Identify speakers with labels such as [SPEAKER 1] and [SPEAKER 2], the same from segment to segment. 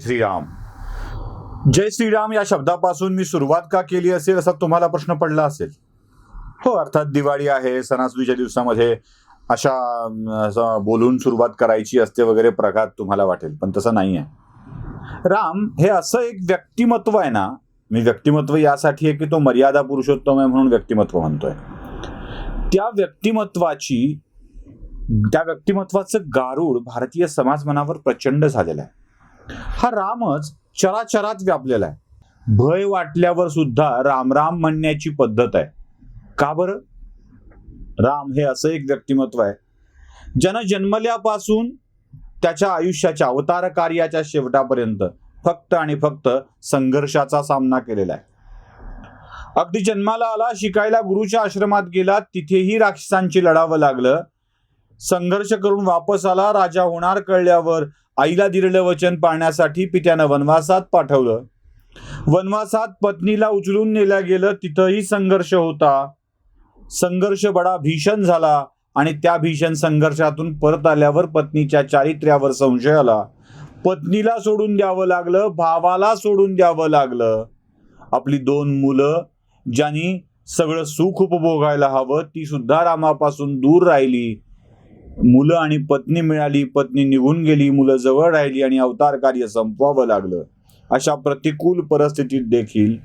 [SPEAKER 1] श्रीराम. जय श्रीराम या शब्दापासून मी सुरुवात का केली असेल असा तुम्हाला प्रश्न पडला असेल. हो, अर्थात दिवाळी आहे, सणासुदीच्या दिवसामध्ये अशा बोलून सुरुवात करायची असते वगैरे प्रकार तुम्हाला वाटेल, पण तसं नाही आहे. राम हे असं एक व्यक्तिमत्व आहे ना, मी व्यक्तिमत्व यासाठी आहे की तो मर्यादा पुरुषोत्तम आहे म्हणून व्यक्तिमत्व म्हणतोय. त्या व्यक्तिमत्वाचं गारूड भारतीय समाज मनावर प्रचंड झालेलं आहे. हा रामच चराचरात व्यापलेला आहे. भय वाटल्यावर सुद्धा राम राम म्हणण्याची पद्धत आहे. का बरं? राम हे असं एक व्यक्तिमत्व आहे ज्यानं जन्मल्यापासून त्याच्या आयुष्याच्या अवतार कार्याच्या शेवटापर्यंत फक्त आणि फक्त संघर्षाचा सामना केलेला आहे. अगदी जन्माला आला, शिकायला गुरुच्या आश्रमात गेला, तिथेही राक्षसांची लढावं लागलं. संघर्ष करून वापस आला, राजा होणार कळल्यावर आईला दिलेलं वचन पाळण्यासाठी पित्यानं वनवासात पाठवलं. वनवासात पत्नीला उचलून नेल्या गेलं, तिथंही संघर्ष होता. संघर्ष बडा भीषण झाला आणि त्या भीषण संघर्षातून परत आल्यावर पत्नीच्या चारित्र्यावर संशय आला. पत्नीला सोडून द्यावं लागलं, भावाला सोडून द्यावं लागलं. आपली 2 मुलं ज्यांनी सगळं सुख उपभोगायला हवं ती सुद्धा रामापासून दूर राहिली. मुलं आणि पत्नी मिळाली, पत्नी निघून गेली, मुलं जवळ राहिली आणि अवतार कार्य संपवावं लागलं. अशा प्रतिकूल परिस्थितीत देखील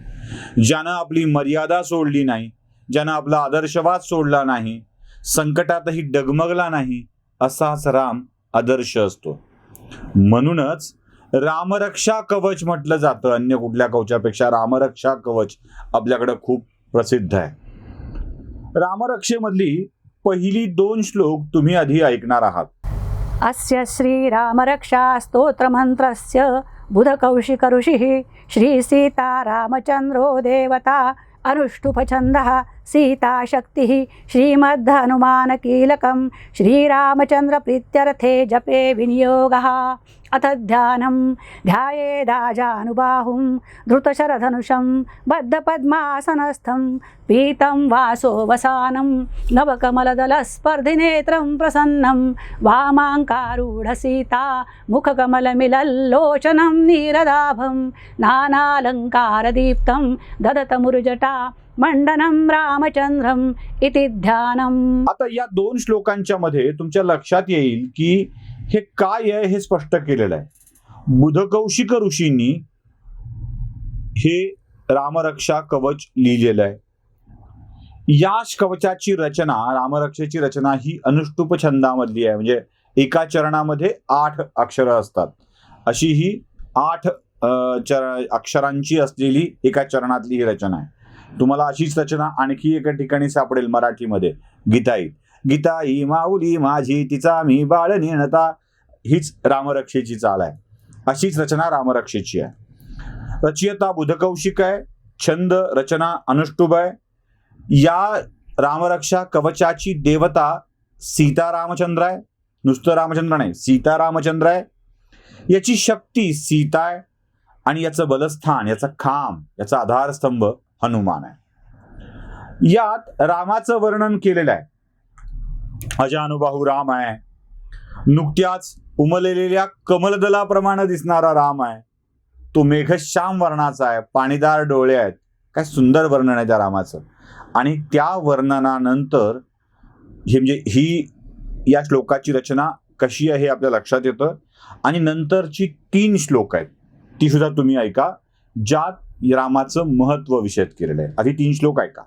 [SPEAKER 1] ज्यानं आपली मर्यादा सोडली नाही, ज्यानं आपला आदर्शवाद सोडला नाही, संकटातही डगमगला नाही, असाच राम आदर्श असतो. म्हणूनच रामरक्षा कवच म्हटलं जातं. अन्य कुठल्या कवचापेक्षा रामरक्षा कवच आपल्याकडे खूप प्रसिद्ध आहे. रामरक्षेमधली पहिली 2 श्लोक तुम्ही आधी ऐकणार आहात.
[SPEAKER 2] अस्य श्रीरामरक्षा स्तोत्रमन्त्रस्य बुधकौशिक ऋषिः श्री सीता रामचंद्रो देवता अनुष्टुपछन्दः सीताशक्तिः श्रीमद्धनुमानकीलकं श्रीरामचंद्र प्रीत्यर्थे जपे विनियोगः. अथ ध्यायेदाजानुबाहुं धृतशरधनुषं बद्धपद्मासनस्थं पीतं वासोवसानं नवकमलदलस्पर्धिनेत्रं प्रसन्नं वामाङ्कारूढसीता मुखकमलमिलल्लोचनं नीरदाभं नानालङ्कारदीप्तं ददतमुरुजटा मंडनम रामचंद्रम इति ध्यानम.
[SPEAKER 1] आता या 2 श्लोकांच्या मध्ये तुमच्या लक्षात येईल की हे काय आहे हे स्पष्ट केलेलं आहे. बुधकौशिक ऋषींनी हे रामरक्षा कवच लिहिलेलं आहे. या कवचाची रचना, रामरक्षेची रचना ही अनुष्टुप छंदामधली आहे. म्हणजे एका चरणामध्ये 8 अक्षरं असतात. अशी ही 8 अक्षरांची असलेली एका चरणातली ही रचना आहे. तुम्हाला अशीच रचना आणखी एका ठिकाणी सापडेल मराठीमध्ये. गीता ही माऊली माझी तिचा मी बाळ नेणता, हीच रामरक्षेची चाल आहे. अशीच रचना रामरक्षेची आहे. रचयिता बुधकौशिक आहे, छंद रचना अनुष्टुप आहे. या रामरक्षा कवचाची देवता सीता रामचंद्र आहे. नुसतं रामचंद्र नाही, सीता रामचंद्र आहे. याची शक्ती सीता आहे आणि याचं बलस्थान, याचा खांब, याचा आधारस्तंभ हनुमान आहे. यात रामाचं वर्णन केलेलं आहे. अजानुबाहू राम आहे, नुकत्याच उमललेल्या कमलदलाप्रमाणे दिसणारा राम आहे. तो मेघश्याम वर्णाचा आहे, पाणीदार डोळे आहेत. काय सुंदर वर्णन आहे त्या रामाचं. आणि त्या वर्णनानंतर ही या श्लोकाची रचना कशी आहे हे आपल्या लक्षात येतं. आणि नंतरची 3 श्लोक आहेत ती सुद्धा तुम्ही ऐका, ज्यात रामाचं महत्व विषद केलेलं आहे. आधी 3 श्लोक ऐका.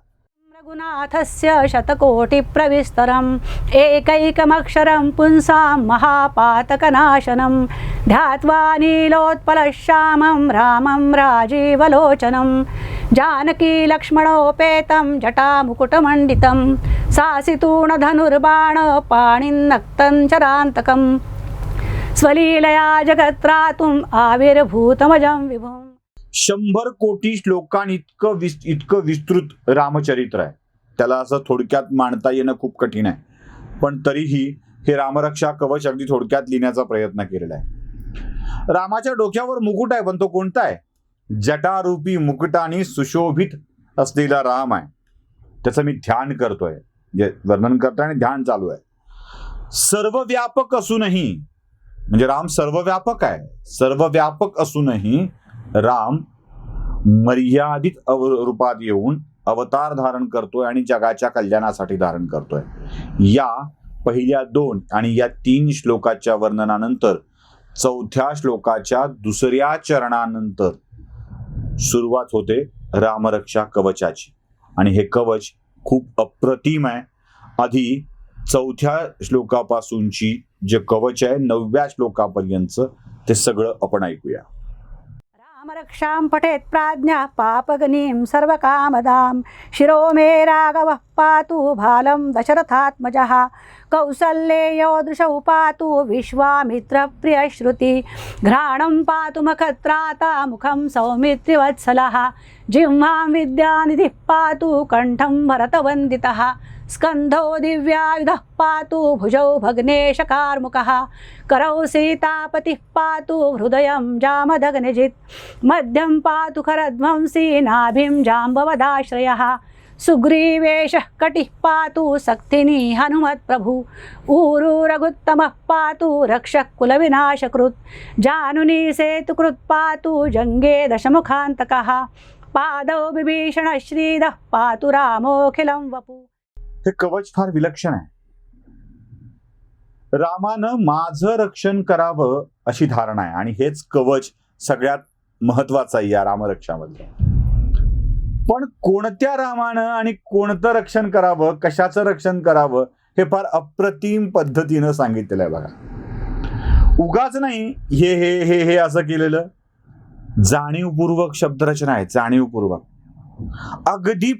[SPEAKER 2] रघुनाथस्य शतकोटिप्रविस्तरम् एकैकमक्षरं पुंसां महापातकनाशनं ध्यात्वा नीलोत्पलश्यामं रामं राजीवलोचनं जानकीलक्ष्मणोपेतं जटामुकुटमण्डितं सासितूणधनुर्बाणपाणिन्नक्तं चरान्तकं स्वलीलया जगत्रातुम् आविर्भूतमजं विभुम्.
[SPEAKER 1] 100 कोटी श्लोकांइतकं विस्तृत रामचरित्र आहे. त्याला असं थोडक्यात मांडता येणं खूप कठीण आहे, पण तरीही हे रामरक्षा कवच अगदी थोडक्यात लिहिण्याचा प्रयत्न केलेला आहे. रामाच्या डोक्यावर मुकुट आहे, पण तो कोणता आहे? जटारूपी मुकुटाने सुशोभित असलेला राम आहे. त्याचं मी ध्यान करतोय, जे वर्णन करतोय आणि ध्यान चालू आहे. सर्वव्यापक असूनही म्हणजे राम सर्वव्यापक आहे. सर्वव्यापक असूनही राम मर्यादित रूपात येऊन अवतार धारण करतोय आणि जगाच्या कल्याणासाठी धारण करतोय. या पहिल्या 2 आणि या 3 श्लोकाच्या वर्णनानंतर 4थ्या श्लोकाच्या दुसऱ्या चरणानंतर सुरुवात होते रामरक्षा कवचाची. आणि हे कवच खूप अप्रतिम आहे. आधी 4थ्या श्लोकापासूनची जे कवच आहे 9व्या श्लोकापर्यंत ते सगळं आपण ऐकूया.
[SPEAKER 2] रामरक्षां पठेत् प्राज्ञः पापगनीं सर्वकामदां शिरो मे राघवः पातु भालं दशरथात्मजः कौसल्येयो दृशौ पातु विश्वामित्रप्रियश्रुति घ्राणं पातु मखत्राता मुखं सौमित्रिवत्सलः जिह्वां विद्यानिधिः पातु कण्ठं भरतवन्दितः स्कन्धो दिव्यायुधः पातु भुजौ भग्नेशकार्मुकः करौ सीतापतिः पातु हृदयं जामदग्निजित् मध्यं पातु खरध्वंसी नाभिं जाम्बवदाश्रयः सुग्रीवेशः कटिः पातु सक्थिनी हनुमत्प्रभु ऊरू रघुत्तमः पातु रक्षः कुलविनाशकृत् जानुनी सेतुकृत् पातु जङ्गे दशमुखान्तकः पादौ विभीषणः श्रीदः पातु रामोऽखिलं वपु.
[SPEAKER 1] हे कवच फार विलक्षण आहे. रामानं माझं रक्षण करावं अशी धारणा आहे आणि हेच कवच सगळ्यात महत्वाचं आहे या रामरक्षामध्ये. पण कोणत्या रामानं आणि कोणतं रक्षण करावं, कशाचं रक्षण करावं हे फार अप्रतिम पद्धतीनं सांगितलेलं आहे बघा. उगाच नाही हे हे हे हे असं केलेलं. जाणीवपूर्वक शब्दरचना आहे, जाणीवपूर्वक. अगदी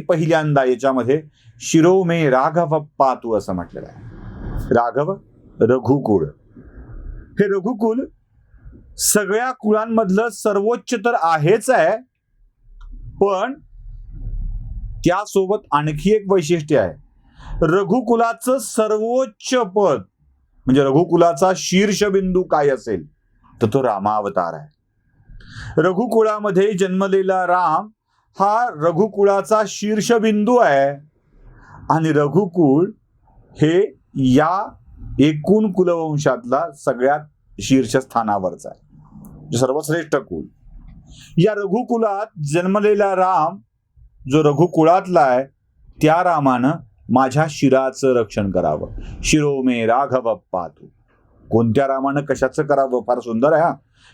[SPEAKER 1] पहिल्यांदा याच्यामध्ये शिरो मे राघव पातू असं म्हटलेलं आहे. राघव रघुकुळ. हे रघुकुल सगळ्या कुळांमधलं सर्वोच्च तर आहेच आहे, पण त्यासोबत आणखी एक वैशिष्ट्य आहे. रघुकुलाचं सर्वोच्च पद म्हणजे रघुकुलाचा शीर्षबिंदू काय असेल तर तो रामावतार आहे. रघुकुळामध्ये जन्मलेला राम हा रघुकुळाचा शीर्षबिंदू आहे आणि रघुकुळ हे या एकूण कुलवंशातला सगळ्यात शीर्षस्थानावरचा आहे, सर्वश्रेष्ठ कुल. या रघुकुलात जन्मलेला राम जो रघुकुळातला आहे त्या रामानं माझ्या शिराचं रक्षण करावं. शिरो मे राघव पातू. कोणत्या रामानं कशाचं करावं फार सुंदर आहे.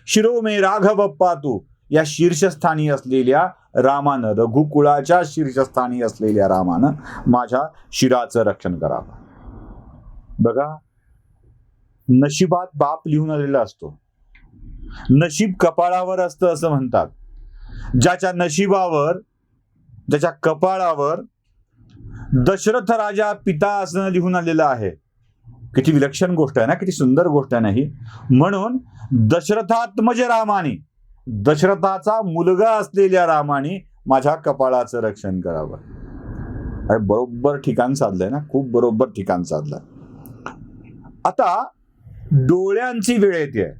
[SPEAKER 1] शिरो मे राघव पातू. या शीर्षस्थानी असलेल्या रामानं, रघुकुळाच्या शीर्षस्थानी असलेल्या रामानं माझ्या शिराचं रक्षण करावं. बघा, नशिबात बाप लिहून आलेला असतो. नशीब कपाळावर असतं असं म्हणतात. ज्याच्या नशिबावर, ज्याच्या कपाळावर दशरथ राजा पिता असं लिहून आलेलं आहे. किती विलक्षण गोष्ट आहे ना, किती सुंदर गोष्ट आहे नाही. म्हणून दशरथात्मज रामाने, दशरथाचा मुलगा असलेल्या रामाने माझ्या कपाळाचं रक्षण करावं. अरे बरोबर ठिकाण साधलंय ना, खूप बरोबर ठिकाण साधलंय. आता डोळ्यांची वेळ येते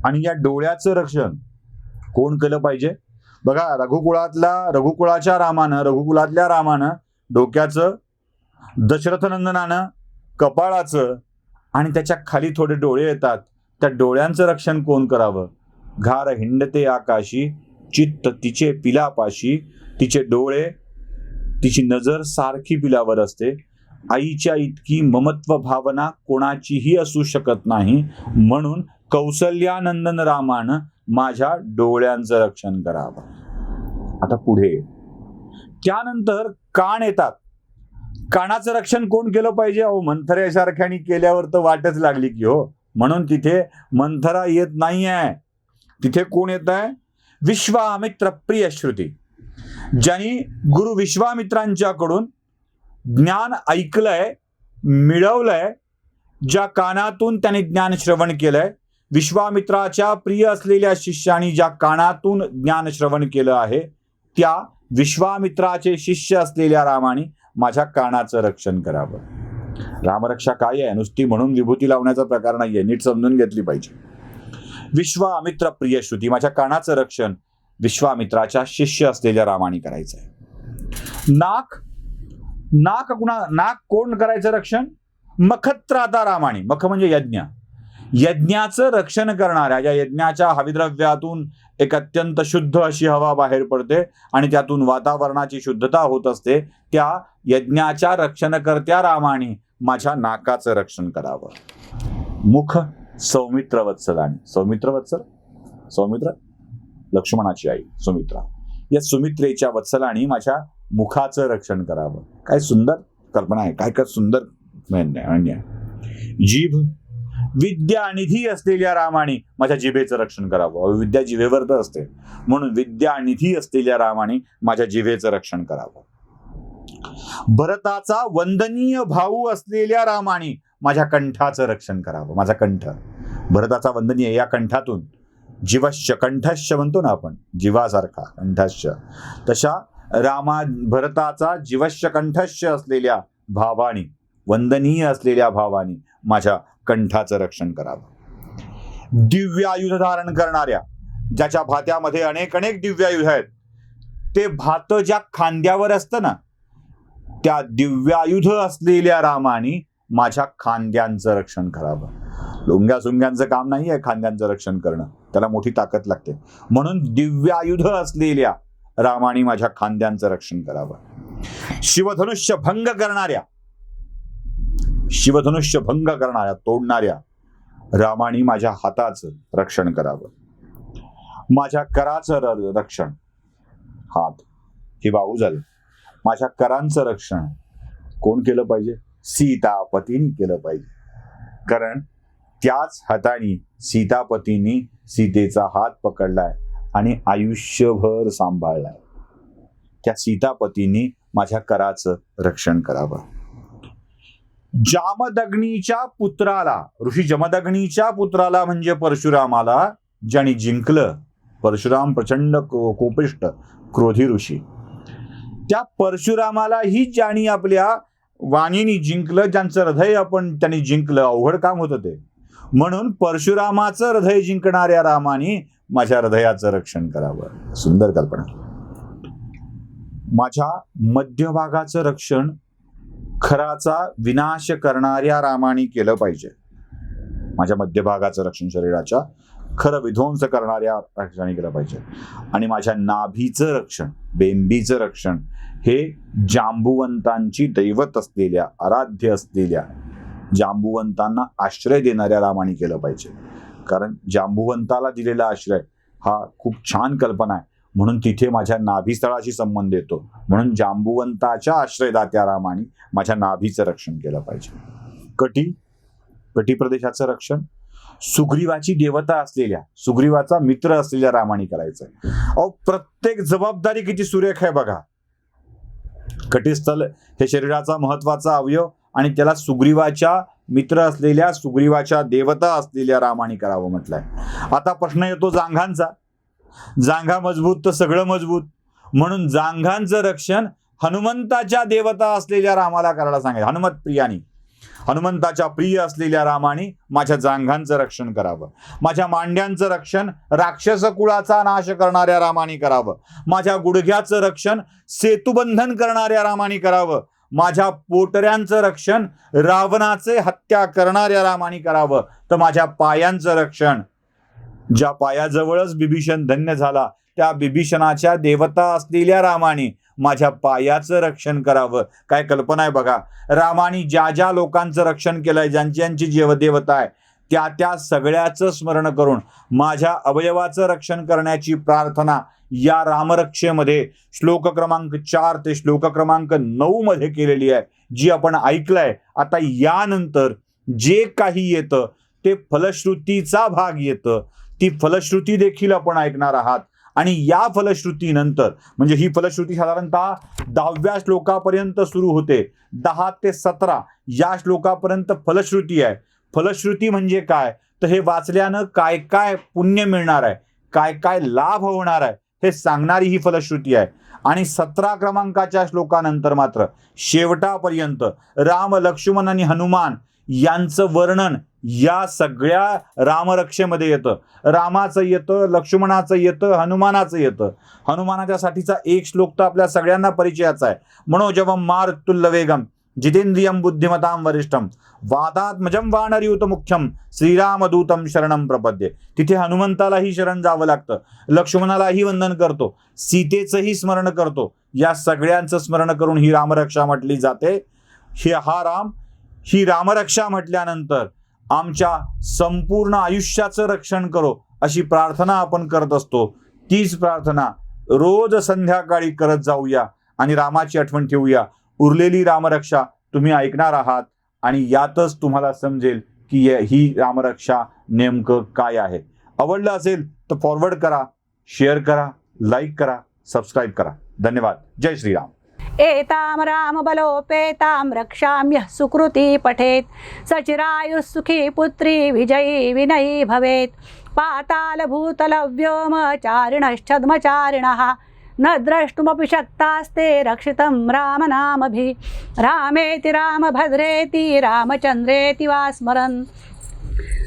[SPEAKER 1] आणि या डोळ्याचं रक्षण कोण केलं पाहिजे. बघा, रघुकुळाच्या रामानं, रघुकुलातल्या रामानं डोक्याचं, दशरथनंदनानं कपाळाचं आणि त्याच्या खाली थोडे डोळे येतात. त्या डोळ्यांचं रक्षण कोण करावं. घार हिंडते आकाशी चित्त तिचे पिलापाशी. तिचे डोळे, तिची नजर सारखी पिलावर असते. आईच्या इतकी ममत्व भावना कोणाचीही असू शकत नाही. म्हणून कौसल्यानंदन रामानं माझ्या डोळ्यांचं रक्षण करावं. आता पुढे त्यानंतर कान येतात. कानाचं रक्षण कोण केलं पाहिजे. अहो, मंथरेसारख्यानी केल्यावर तर वाटच लागली की हो. म्हणून तिथे मंथरा येत नाहीये. तिथे कोण येत आहे. विश्वामित्र प्रिय श्रुती. ज्यांनी गुरु विश्वामित्रांच्याकडून ज्ञान ऐकलंय, मिळवलंय, ज्या कानातून त्याने ज्ञान श्रवण केलंय, विश्वामित्राच्या प्रिय असलेल्या शिष्याने ज्या कानातून ज्ञान श्रवण केलं आहे, त्या विश्वामित्राचे शिष्य असलेल्या रामाने माझ्या कानाचं रक्षण करावं. रामरक्षा काय आहे, नुसती म्हणून विभूती लावण्याचा प्रकार नाहीये, नीट समजून घेतली पाहिजे. विश्वामित्र प्रिय श्रुती, माझ्या कानाचं रक्षण विश्वामित्राच्या शिष्य असलेल्या रामाने करायचंय. नाक कोण करायचं रक्षण. मखत्राता रामाणी, मख म्हणजे यज्ञ, यज्ञाचं रक्षण करणाऱ्या, ज्या यज्ञाच्या हविद्रव्यातून एक अत्यंत शुद्ध अशी हवा बाहेर पडते आणि त्यातून वातावरणाची शुद्धता होत असते, त्या यज्ञाच्या रक्षणकर्त्या रामाणी माझ्या नाकाचं रक्षण करावं. मुख सौमित्र वत्सलानी, सौमित्र वत्सल, सौमित्र लक्ष्मणाची आई सुमित्रा, या सुमित्रेच्या वत्सलानी माझ्या मुखाचं रक्षण करावं. काय सुंदर कल्पना आहे, काय काय सुंदर म्हणणे. जीभ विद्यानिधी असलेल्या रामाने माझ्या जिभेचं रक्षण करावं. विद्या जिभेवर तर असते, म्हणून विद्यानिधी असलेल्या रामाने माझ्या जिभेचं रक्षण करावं. भरताचा वंदनीय भाऊ असलेल्या रामाने माझ्या कंठाचं रक्षण करावं. माझा कंठ भरताचा वंदनीय, या कंठातून जीवश्य, कंठश्य म्हणतो ना आपण, जीवासारखा कंठश्य, तशा भरताचा जीवश्य कंठश्य असलेल्या भावानी, वंदनीय असलेल्या भावानी माझ्या कंठाचं रक्षण करावं. दिव्य आयुध धारण करणाऱ्या, ज्याच्या भात्यामध्ये अनेक अनेक दिव्य आयुध आहेत, ते भात ज्या खांद्यावर असतं ना, त्या दिव्यायुध असलेल्या रामाने माझ्या खांद्यांचं रक्षण करावं. लुंग्या सुंग्यांचं काम नाही आहे खांद्यांचं रक्षण करणं, त्याला मोठी ताकद लागते. म्हणून दिव्यायुध असलेल्या रामाने माझ्या खांद्यांचं रक्षण करावं. शिवधनुष्य भंग करणाऱ्या, शिवधनुष्य भंग करणाऱ्या, तोडणाऱ्या रामाने माझ्या हाताचं रक्षण करावं. माझ्या कराचं रक्षण, हात हे बाहू झालं, माझ्या करांचं रक्षण कोण केलं पाहिजे? सीतापतीने केलं पाहिजे. कारण त्याच हाताने सीतापतींनी सीतेचा हात पकडलाय आणि आयुष्यभर सांभाळलाय. त्या सीतापतींनी माझ्या कराचं रक्षण करावं. जामदग्नीच्या पुत्राला, ऋषी जमदग्नीच्या पुत्राला म्हणजे परशुरामाला ज्याने जिंकलं, परशुराम प्रचंड कोपिष्ट क्रोधी ऋषी, त्या परशुरामालाही ज्याने आपल्या वाणीने जिंकलं, ज्यांचं हृदय त्यांनी जिंकलं, अवघड काम होतं ते. म्हणून परशुरामाचं हृदय जिंकणाऱ्या रामाने माझ्या हृदयाचं रक्षण करावं. सुंदर कल्पना. माझ्या मध्यभागाचं रक्षण खराचा विनाश करणाऱ्या रामाने केलं पाहिजे. माझ्या मध्यभागाचं रक्षण शरीराच्या खरं विध्वंस करणाऱ्या रक्षणाने केलं पाहिजे. आणि माझ्या नाभीचं रक्षण, बेंबीचं रक्षण हे जांबुवंतांची दैवत असलेल्या, आराध्य असलेल्या, जांबुवंतांना आश्रय देणाऱ्या रामाने केलं पाहिजे. कारण जांबुवंताला दिलेला आश्रय हा खूप छान कल्पना आहे, म्हणून तिथे माझ्या नाभीस्थळाशी संबंध येतो. म्हणून जांबुवंताच्या आश्रयदात्या रामाने माझ्या नाभीचं रक्षण केलं पाहिजे. कटी प्रदेशाचं रक्षण सुग्रीवाची देवता असलेल्या, सुग्रीवाचा मित्र असलेल्या रामाने करायचं. अहो, प्रत्येक जबाबदारी किती सुरेख आहे बघा. कटिस्थल हे शरीराचा महत्वाचा अवयव आणि त्याला सुग्रीवाच्या मित्र असलेल्या, सुग्रीवाच्या देवता असलेल्या रामाने करावं म्हटलंय. आता प्रश्न येतो जांघांचा. जांघा मजबूत तर सगळं मजबूत, म्हणून जांघांचं रक्षण हनुमंताच्या देवता असलेल्या रामाला करायला सांगायचं. हनुमत प्रियानी, हनुमंताच्या प्रिय असलेल्या रामाने माझ्या जांघांचं रक्षण करावं. माझ्या मांड्यांचं रक्षण राक्षस कुळाचा नाश करणाऱ्या रामाने करावं. माझ्या गुडघ्याचं रक्षण सेतुबंधन करणाऱ्या रामाने करावं. माझ्या पोटऱ्यांचं रक्षण रावणाचे हत्या करणाऱ्या रामाने करावं. तर माझ्या पायांचं रक्षण, ज्या पायाजवळच बिभीषण धन्य झाला, त्या बिभीषणाच्या देवता असलेल्या रामाने माझ्या पायाचं रक्षण करावं. काय कल्पना आहे बघा. रामाने ज्या ज्या लोकांचं रक्षण केलंय, ज्यांची देवता आहे, त्या सगळ्याचं स्मरण करून माझ्या अवयवाचं रक्षण करण्याची प्रार्थना या रामरक्षेमध्ये श्लोक क्रमांक 4 ते श्लोक क्रमांक 9 मध्ये केलेली आहे, जी आपण ऐकलंय. आता यानंतर जे काही येतं ते फलश्रुतीचा भाग येतं. ती फलश्रुती देखील आपण ऐकणार आहात. आणि या फलश्रुतीनंतर, म्हणजे ही फलश्रुती साधारणतः 10व्या श्लोकापर्यंत सुरू होते. 10 ते 17 या श्लोकापर्यंत फलश्रुती आहे. फलश्रुती म्हणजे काय, तर हे वाचल्यानं काय काय पुण्य मिळणार आहे, काय काय लाभ होणार आहे, हे सांगणारी ही फलश्रुती आहे. आणि 17 क्रमांकाच्या श्लोकानंतर मात्र शेवटापर्यंत राम, लक्ष्मण आणि हनुमान यांचं वर्णन या सगळ्या रामरक्षेमध्ये येतं. रामाचं येतं, लक्ष्मणाचं येतं, हनुमानाचं येतं. हनुमानाच्या साठीचा एक श्लोक तर आपल्या सगळ्यांना परिचयाचा आहे. मनोजवम मारुतुल्य वेगम जितेंद्रियं बुद्धिमतां वरिष्ठं वातात्मजं वानरयूत मुख्यम श्रीरामदूतं शरणं प्रपद्ये. तिथे हनुमंतालाही शरण जावं लागतं, लक्ष्मणालाही वंदन करतो, सीतेचंही स्मरण करतो. या सगळ्यांचं स्मरण करून ही रामरक्षा म्हटली जाते. ही रामरक्षा म्हटल्यानंतर आमच्या संपूर्ण आयुष्याचं रक्षण करो अशी प्रार्थना आपण करत असतो. तीच प्रार्थना रोज संध्याकाळी करत जाऊया आणि रामाची आठवण ठेवूया. उरलेली रामरक्षा तुम्ही ऐकणार आहात आणि यातच तुम्हाला समजेल की ही रामरक्षा नेमकं काय आहे. आवडलं असेल तर फॉरवर्ड करा, शेअर करा, लाईक करा, सबस्क्राईब करा. धन्यवाद. जय श्रीराम.
[SPEAKER 2] एतां रामबलोपेतां रक्षाम्यः सुकृती पठेत् सचिरायुः सुखी पुत्री विजयी विनयी भवेत्. पातालभूतलव्योमचारिणश्चद्मचारिणः न द्रष्टुमपि शक्तास्ते रक्षितं रामनामभिः. रामेति रामभद्रेति रामचन्द्रेति वा स्मरन्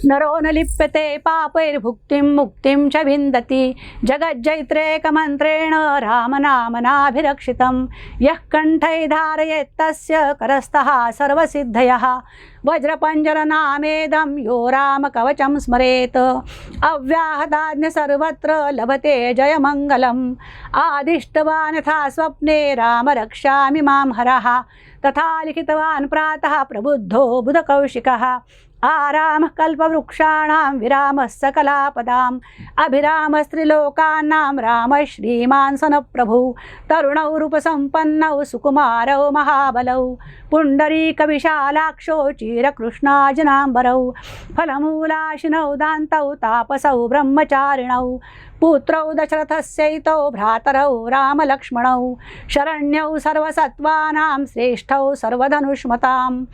[SPEAKER 2] नरो न लिप्यते पापैर्भुक्तिं मुक्तिं च विन्दति. जगज्जैत्रेकमन्त्रेण रामनामनाभिरक्षितं यः कण्ठै धारयेत् तस्य करस्तः सर्वसिद्धयः. वज्रपञ्जरनामेदं यो रामकवचं स्मरेत् अव्याहताज्ञ सर्वत्र लभते जयमङ्गलम्. आदिष्टवान् यथा स्वप्ने राम रक्षामि मां हरः तथा लिखितवान् प्रातः प्रबुद्धो बुधकौशिकः. आरामः कल्पवृक्षाणां विरामः सकलापदाम् अभिरामस्त्रिलोकानां रामः श्रीमान् सनप्रभुः. तरुणौ रूपसम्पन्नौ सुकुमारौ महाबलौ पुण्डरीकविशालाक्षौ चिरकृष्णाजनाम्बरौ. फलमूलाशिनौ दान्तौ तापसौ ब्रह्मचारिणौ पुत्रौ दशरथस्यैतौ भ्रातरौ रामलक्ष्मणौ. शरण्यौ सर्वसत्त्वानां श्रेष्ठौ सर्वधनुष्मताम्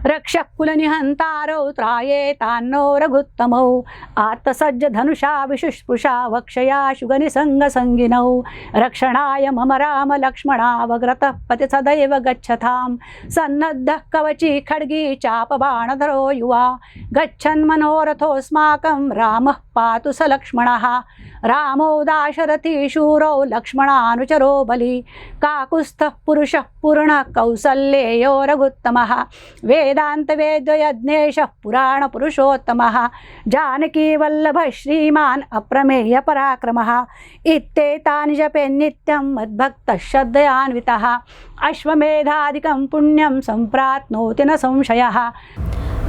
[SPEAKER 2] रक्षकुलनिहन्तारौ त्रायेतान्नो रघुत्तमौ. आत्तसज्ज धनुषा विशुष्पुषा वक्षया शुगनिसङ्गसङ्गिनौ. रक्षणाय मम राम लक्ष्मणावग्रतः पति सदैव गच्छताम्. सन्नद्धः कवची खड्गी चापबाणधरो युवा गच्छन् मनोरथोऽस्माकं रामः पातु स लक्ष्मणः. रामो दाशरथी शूरौ लक्ष्मणानुचरो बली. काकुत्स्थः पुरुषः पूर्णः कौसल्येयो रघुत्तमः. वेदान्तवेद्ययज्ञेशः पुराणपुरुषोत्तमः. जानकीवल्लभः श्रीमान् अप्रमेयपराक्रमः. इत्येतानि जपेन्नित्यं मद्भक्तः श्रद्धयान्वितः. अश्वमेधादिकं पुण्यं सम्प्राप्नोति न संशयः.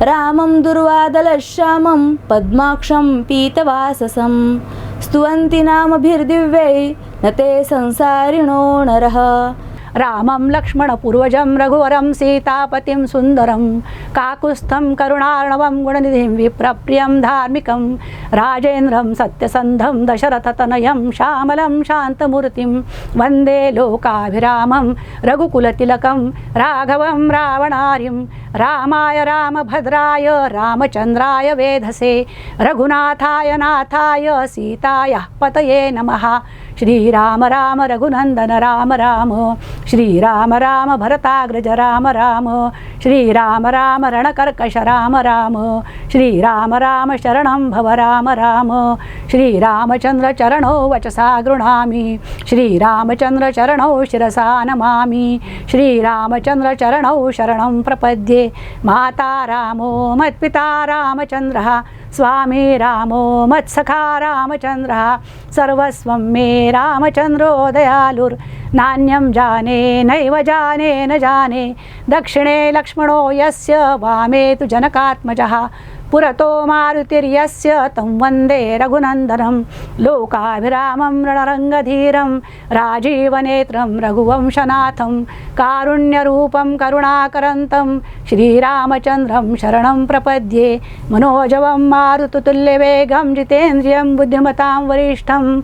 [SPEAKER 3] रामं दुर्वादलश्यामं पद्माक्षं पीतवाससं स्तुवन्ति नामभिर्दिव्यै न ते संसारिणो नरः.
[SPEAKER 2] रामं लक्ष्मणपूर्वजं रघुवरं सीतापतिं सुन्दरं काकुत्स्थं करुणार्णवं गुणनिधिं विप्रप्रियं धार्मिकं राजेन्द्रं सत्यसन्धं दशरथतनयं श्यामलं शान्तमूर्तिं वन्दे लोकाभिरामं रघुकुलतिलकं राघवं रावणार्यं. रामाय रामभद्राय रामचन्द्राय वेधसे रघुनाथाय नाथाय सीतायाः पतये नमः. श्रीराम राम रघुनन्दन राम राम श्रीराम राम भरताग्रज राम राम श्रीराम राम रणकर्कश राम राम श्रीराम राम शरणं भव राम राम. श्रीरामचन्द्र चरणौ वचसा गृह्णामि श्रीरामचन्द्र चरणौ शिरसा नमामि. श्रीरामचन्द्र चरणौ शरणं प्रपद्ये. माता रामो मत्पिता रामचन्द्रः स्वामी रामो मत्सखा रामचन्द्रः. सर्वस्वं मे रामचन्द्रो दयालुर्नान्यं जाने नैव जाने न जाने. दक्षिणे लक्ष्मणो यस्य वामे तु जनकात्मजः. पुरतो मारुतिर्यस्य तं वन्दे रघुनन्दनं. लोकाभिरामं रणरङ्गधीरं राजीवनेत्रं रघुवंशनाथं. कारुण्यरूपं करुणाकरन्तं श्रीरामचन्द्रं शरणं प्रपद्ये. मनोजवं मारुततुल्यवेगं जितेन्द्रियं बुद्धिमतां वरिष्ठं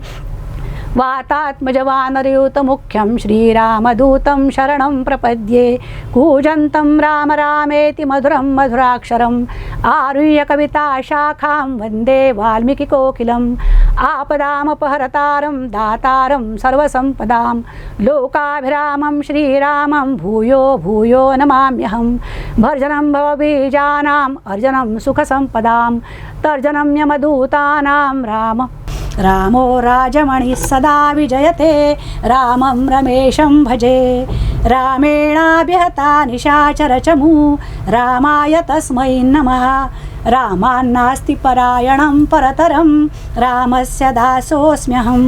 [SPEAKER 2] वातात्मजवानरयूतमुख्यं श्रीरामदूतं शरणं प्रपद्ये. कूजन्तं राम रामेति मधुरं मधुराक्षरम् आरुह्य कविताशाखां वन्दे वाल्मीकिकोकिलम्. आपदामपहरतारं दातारं सर्वसम्पदां लोकाभिरामं श्रीरामं भूयो भूयो नमाम्यहं. भर्जनं भवबीजानाम् अर्जनं सुखसम्पदां तर्जनं यमदूतानां रामो राजमणिः सदा विजयते. रामं रमेशं भजे. रामेणाभिहता निशाचरचमू रामाय तस्मै नमः रामान्नास्ति परायणं परतरं रामस्य दासोऽस्म्यहं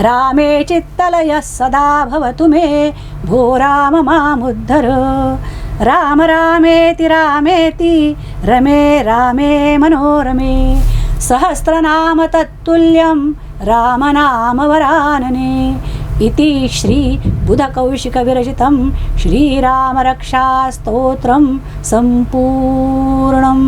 [SPEAKER 2] रामे चित्तलयः सदा भवतु मे भो राम मामुद्धर राम रामेति रामेति रमे रामे मनोरमे सहस्रनाम तत्तुल्यं रामनामवरानने इति श्री बुधकौशिकविरचितं श्रीरामरक्षास्तोत्रं सम्पूर्णम्।